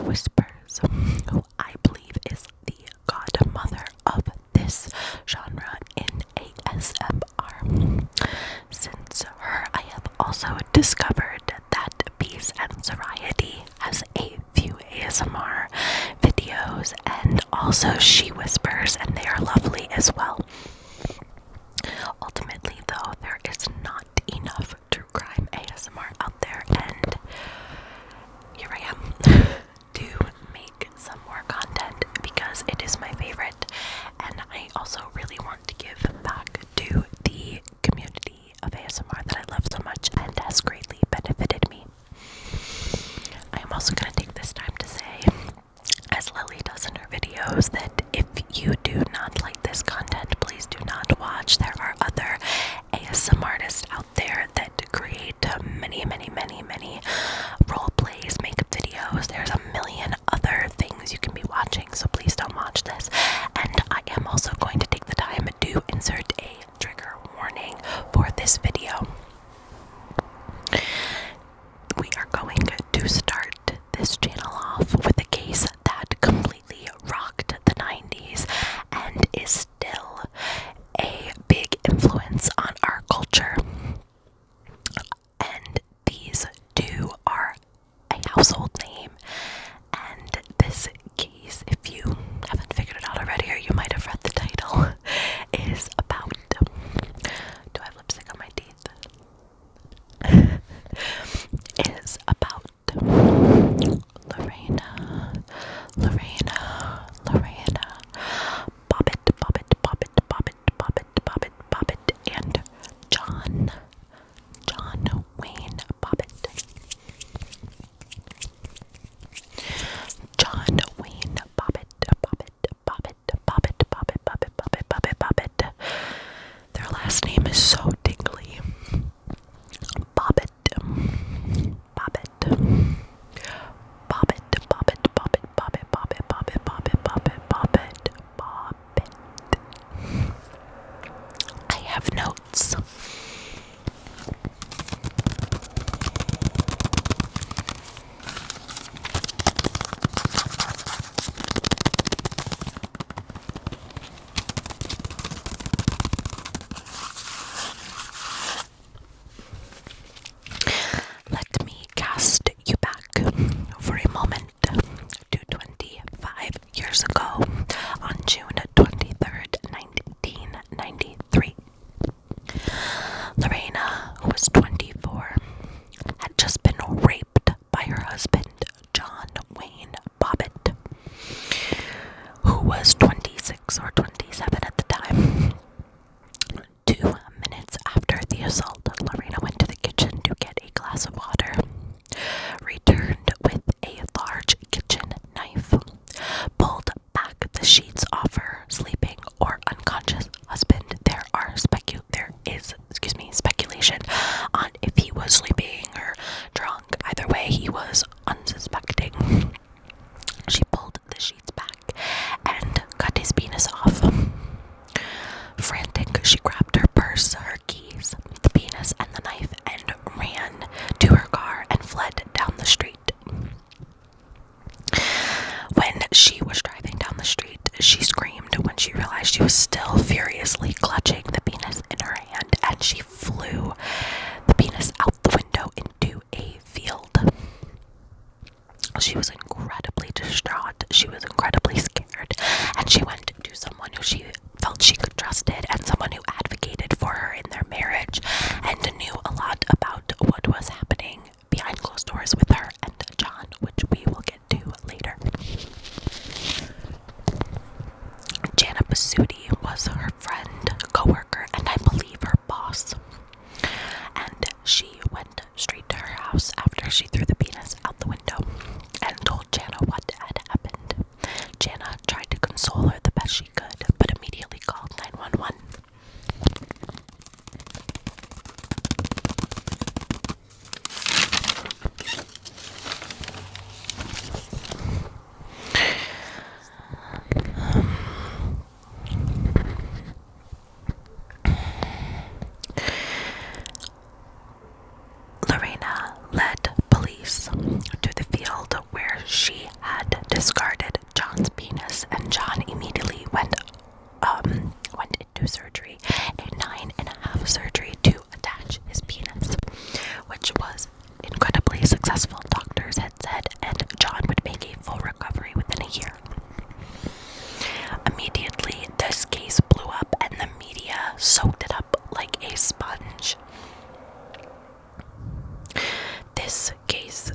Whispers, who I believe is the godmother of this genre in ASMR. Since her, I have also discovered that Peace and Variety has a few ASMR videos, and also She Whispers, and they are lovely as well. Ultimately, though, there is not enough true crime ASMR out there, and here I am to make some more content because it is my favorite, and I also really want to give back to the community of ASMR that I love so much and has greatly benefited me. I am also going to take this time to say, as Lily does in her videos, that if you do not like this content, please do not watch. There are other ASMR artists out there that create many role plays, makeup videos. There's a million other things you can be watching, so please don't watch this. And I am also going to take the time to insert a trigger warning for this video. We are going to start this channel off with a case that completely rocked the 90s and is still a big influence on our culture. And these two are a household name. And this case, if you haven't figured it out already, or you might have read the title, is about... Do I have lipstick on my teeth? Is about Lorena Bobbitt, and John Wayne Bobbitt. John Wayne Bobbitt. Their last name is so tingly. Bobbitt. I have notes. Let me cast you back for a moment to 25 years ago on June 23rd, 1993. Lorena, who was 24, had just been raped by her husband, John Wayne Bobbitt, who was 26 or 27 at the time. 2 minutes after the assault, Lorena went to the kitchen to get a glass of water, returned with a large kitchen knife, pulled back the sheets off her sleeping or unconscious husband. There is speculation on if he was sleeping or drunk. Either way, he was unsuspecting. She pulled the sheets back and cut his penis off. Frantic, she grabbed her purse, her keys, the penis, and the knife, and ran to her car and fled down the street. When she was driving down the street, she screamed when she realized she was still furiously clutching the penis in her hand, and she flew the penis out the window into a field. She was incredibly distraught. She was incredibly scared, and she went to someone who she felt she could trust it, and someone who advocated for her in their marriage and knew a lot about what was happening behind closed doors with her and John, which we will get to later. Jana Basutti was her friend, co-worker, and I believe her boss. And she went straight to her house after she threw the penis out the window and told Jana what had happened. discarded John's penis, and John immediately went into surgery, a 9.5 surgery to attach his penis, which was incredibly successful, doctors had said, and John would make a full recovery within a year. Immediately, this case blew up and the media soaked it up like a sponge. This case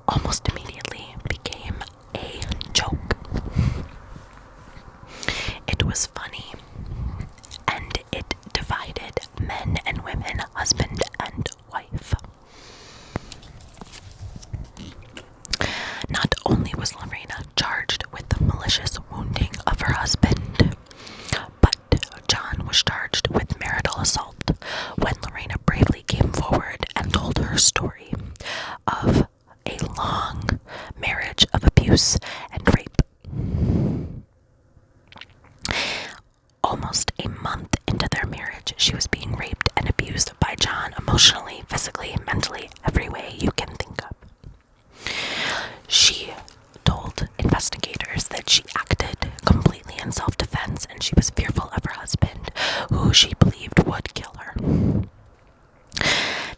almost immediately became a joke. It was funny, and it divided men and women, husband and wife. Not only was Lorena charged with the malicious wounding of her husband, but John was charged with marital assault when Lorena bravely came forward and told her story of a long marriage of abuse and rape. Almost a month into their marriage, she was being raped and abused by John emotionally, physically, mentally, every way you can think of. She told investigators that she acted completely in self-defense and she was fearful of her husband, who she believed would kill her.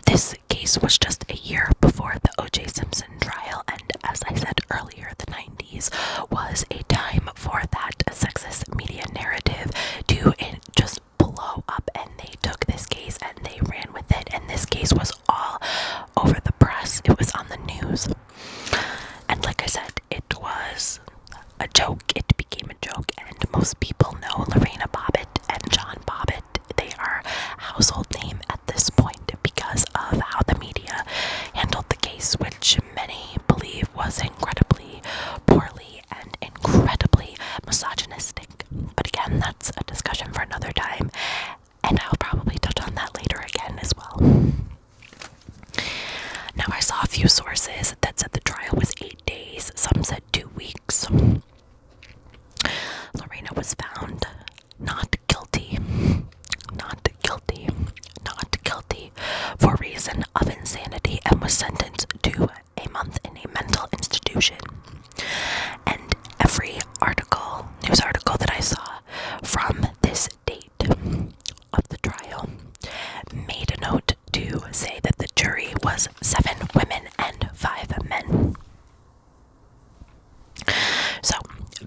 This case was just a year before the O.J. Simpson trial, and as I said earlier, the 90s was a time for that sexist media narrative to just blow up, and they took this case and they ran with it, and this case was all over the press. It was on the news. And like I said, it was a joke. It became a joke, and most people know Lorena Bobbitt and John Bobbitt. They are a household name at this point because of how the media handled the case, which many believe was incredibly poorly and incredibly misogynistic. But again, that's a discussion for another time, and I'll probably touch on that later again as well. Now, I saw a few sources that said the trial was 8 days, some said 2 weeks. Lorena was found not guilty for reason of insanity and was sentenced to a month in a mental institution. And every news article that I saw from this date of the trial made a note to say that the jury was 7 women and 5 men. So,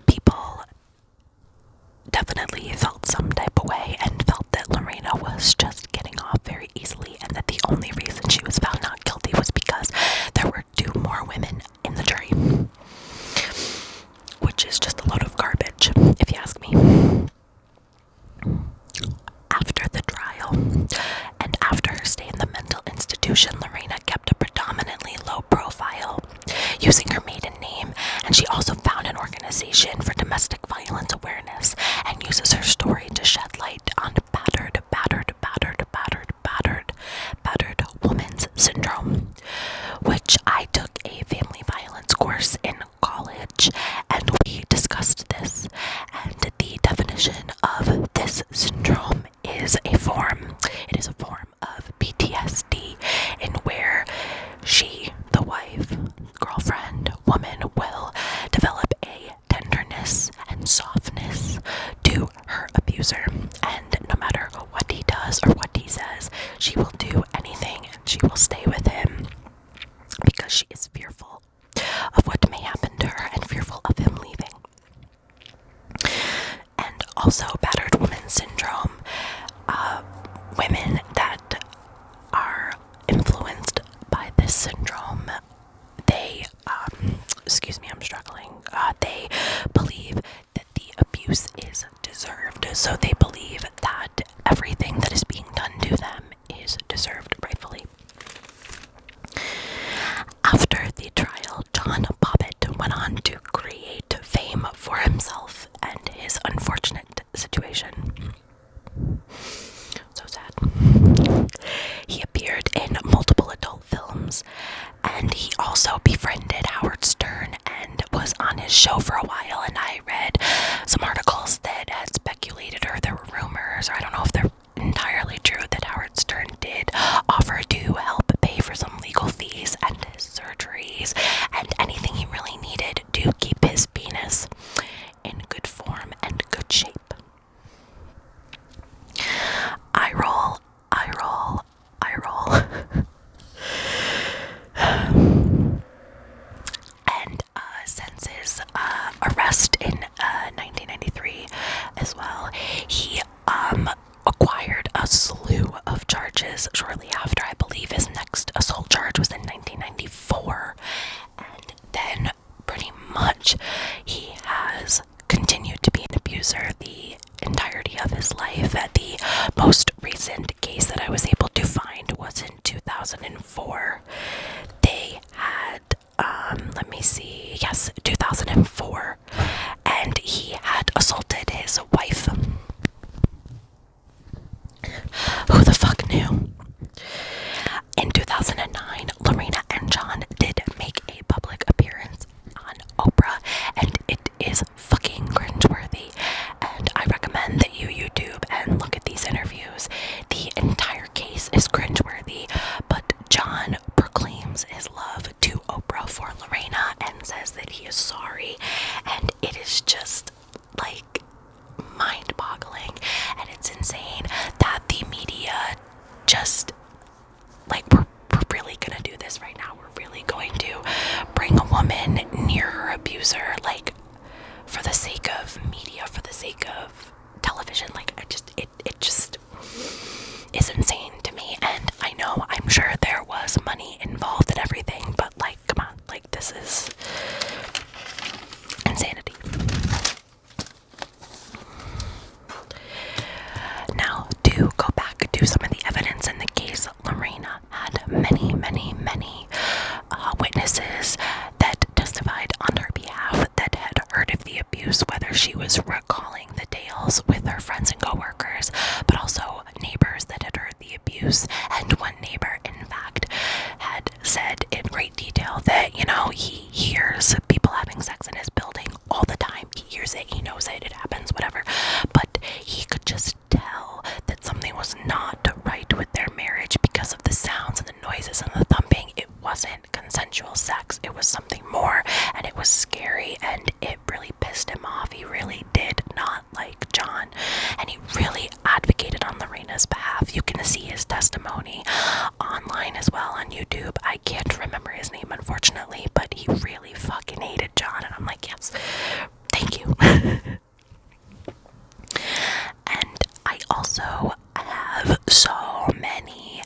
people definitely felt some type of way and felt that Lorena was just getting off very easily, and that the only reason she was found not guilty was because there were 2 more women in the jury, which is just a load of garbage, if you ask me. After the trial, and after her stay in the mental institution, Lorena kept a predominantly low profile, using her maiden name, and she also found an organization for domestic violence awareness and uses her story to shed light on battered woman's syndrome, which I took a family violence course in college, and we discussed this, and the definition of this syndrome is a form of PTSD, in where she, the wife, girlfriend, woman, will develop a tenderness and softness to her abuser, and no matter what he does or what he says, she will do anything and she will stay with him because she is fearful of what may happen to her and fearful of him leaving. And also, battered woman syndrome, women that are influenced by this syndrome, they, I'm struggling, they believe that the abuse is deserved, so they believe that everything that is being done to them is deserved rightfully. After the trial, John Bobbitt went on to create fame for himself and his unfortunate situation. So sad. He appeared in multiple adult films, and he also befriended Howard Stern and was on his show for a while, and I read some articles that had speculated, or there were rumors, or I don't know if they're entirely true, that Howard Stern did offer to help pay for some legal fees and his surgeries and anything he really needed to keep his arrest in 1993 as well. He acquired a slew of charges shortly after. I believe his next assault charge was in 1994, and then pretty much he has continued to be an abuser the entirety of his life. The most recent case that I was able to find was in 2004. They had, let me see, yes, 2004, and he had assaulted his wife. Who the fuck knew? In 2009, Lorena and John did make a public appearance on Oprah, and it is fucking cringeworthy. And I recommend that you YouTube and look at these interviews. The entire case is cringeworthy, but John proclaims his love to Oprah for Lorena and says that he is sorry, and it is just like mind-boggling, and it's insane that the media just like we're really gonna do this right now. We're really going to bring a woman near her abuser, like for the sake of media, for the sake of television. Like it just is insane to me. And I know, I'm sure there was money involved in everything, but like, come on, like this is insanity. Now, to go back to some of the evidence in the case, Lorena had many witnesses that testified on her behalf that had heard of the abuse, whether she was recalling the tales with her friends and coworkers, but also neighbors that had heard the abuse. And one neighbor, in fact, had said in great detail that, you know, he hears people having sex in his building all the time. He hears it, he knows it, it happens, whatever. But he could just tell that something was not right with their marriage because of the sounds and the noises and the thumping. It wasn't consensual sex, it was something more, and it was scary, and it really pissed him off. He really did not like John, and he really advocated on Lorena's behalf. You can see his testimony online as well on YouTube. I can't remember his name, unfortunately, but he really fucking hated John, and I'm like, yes, thank you. And I also have so many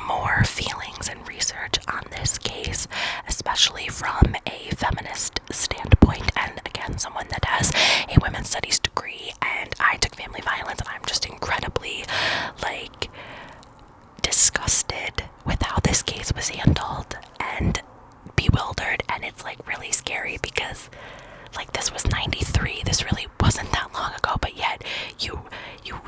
more feelings and research on this case, especially from a feminist standpoint, and again, someone that has a women's studies degree, and I took family violence, and I'm just incredibly, like, disgusted with how this case was handled, and bewildered, and it's, like, really scary because, like, this was 93, this really wasn't that long ago, but yet you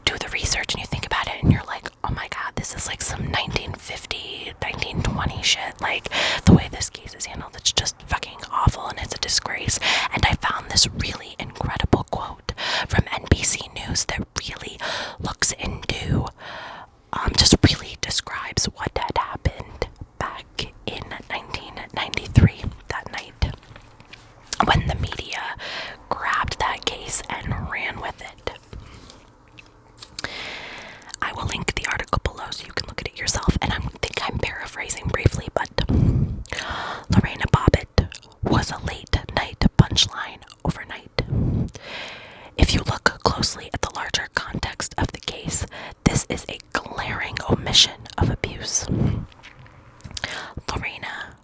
do the research and you think about it and you're like, oh my god, this is like some 1950, 1920 shit. Like, the way this case is handled, it's just fucking awful, and it's a disgrace. And I found this really incredible quote from NBC News that really looks into, just really describes what had happened back in 1993, that night, when the media grabbed that case and ran with it. I will link the article below so you can look at it yourself, and I think I'm paraphrasing briefly, but Lorena Bobbitt was a late night punchline overnight. If you look closely at the larger context of the case, this is a glaring omission of abuse. Lorena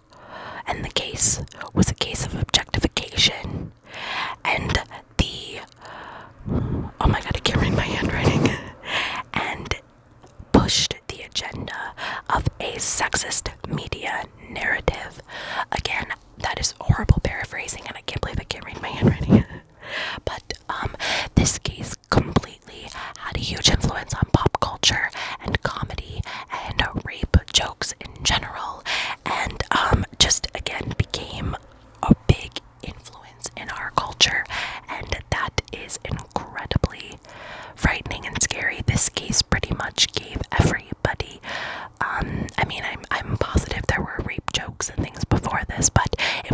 and the case was a case of objectification, and oh my god, I can't read my handwriting, and pushed the agenda of a sexist media narrative. Again, that is horrible paraphrasing, and I can't believe I can't read my handwriting. But this case completely had a huge influence on pop culture and comedy and rape jokes in general, and just again became a big influence in our culture, and that is incredibly frightening and scary. This case pretty much gave everybody, I mean, I'm positive there were rape jokes and things before this, but it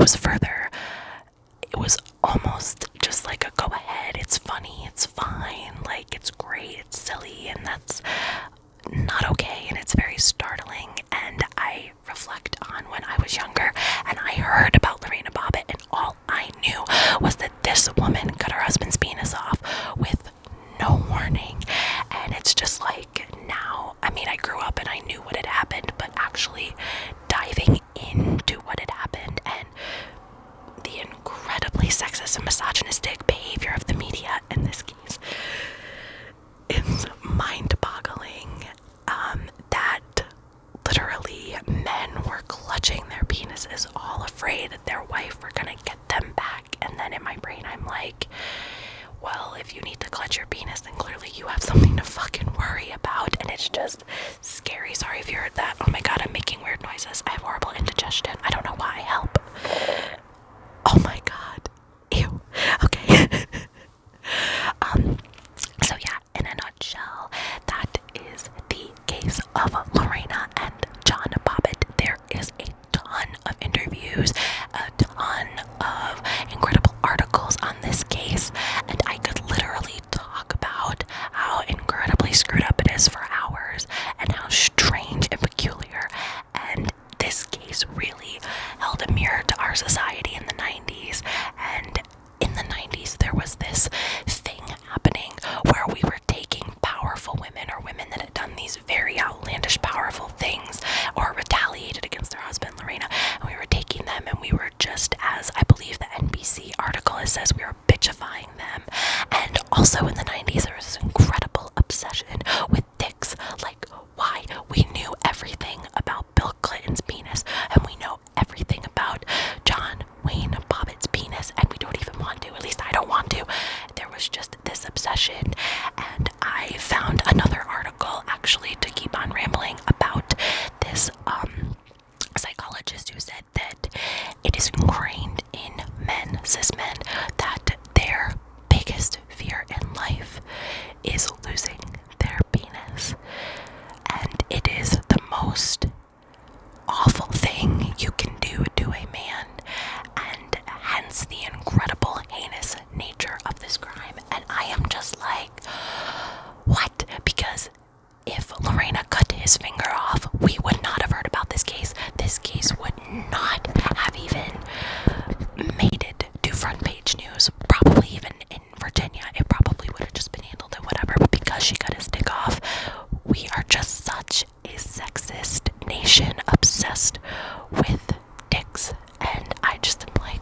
was almost just like a go ahead, it's funny, it's fine, like it's great, it's silly, and that's not okay, and it's very startling. And I reflect on when I was younger and I heard about Lorena Bobbitt, and all I knew was that this sexist and misogynistic behavior of the media in this case is mind-boggling. That literally men were clutching their penises, all afraid that their wife were gonna get them back. And then in my brain, I'm like, well, if you need to clutch your penis, then clearly you have something to fucking worry about. And it's just scary. Sorry if you heard that. Oh my god, I'm making weird noises. I have horrible indigestion. I don't know why. Help. Oh my god. Ew. Okay. So yeah, in a nutshell, that is the case of Lorena and John Bobbitt. There is a ton of interviews, a ton of incredible articles on this case, and I could literally talk about how incredibly screwed up it is for hours, and how strange and peculiar. And this case really held a mirror to our society in the 90s. And in the 90s, there was this thing happening where we were taking powerful women, or women that had done these very outlandish, powerful things, or retaliated against their husband, Lorena, and we were taking them and we were just, as I believe the NBC article says, we were bitchifying them. And also in the 90s, there was this incredible obsession with dicks. Like, why? We knew everything about Bill Clinton's penis, and we know everything about John Wayne Bobbitt's penis, and we don't even want to. At least I don't want to. There was just this obsession, and I found another article, actually, to keep on rambling, about this psychologist who said that it is ingrained in men, cis men, that their biggest fear in life is losing their penis. And it is the most awful thing you can do to a man, and hence the incredible heinous nature of this crime. And I am just like, what? Because if Lorena cut his finger off, we would not have heard about this case. This case would not have even made it to front page news. Probably even in Virginia, it probably would have just been handled and whatever. But because she cut his dick off, we are just such a sexist nation, obsessed with dicks. And I just am like,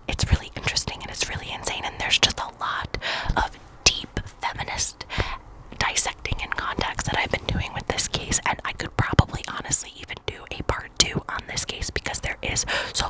it's really interesting, and it's really insane, and there's just a lot of deep feminist dissecting and context that I've been doing with this case, and I could probably honestly even do a part 2 on this case, because there is so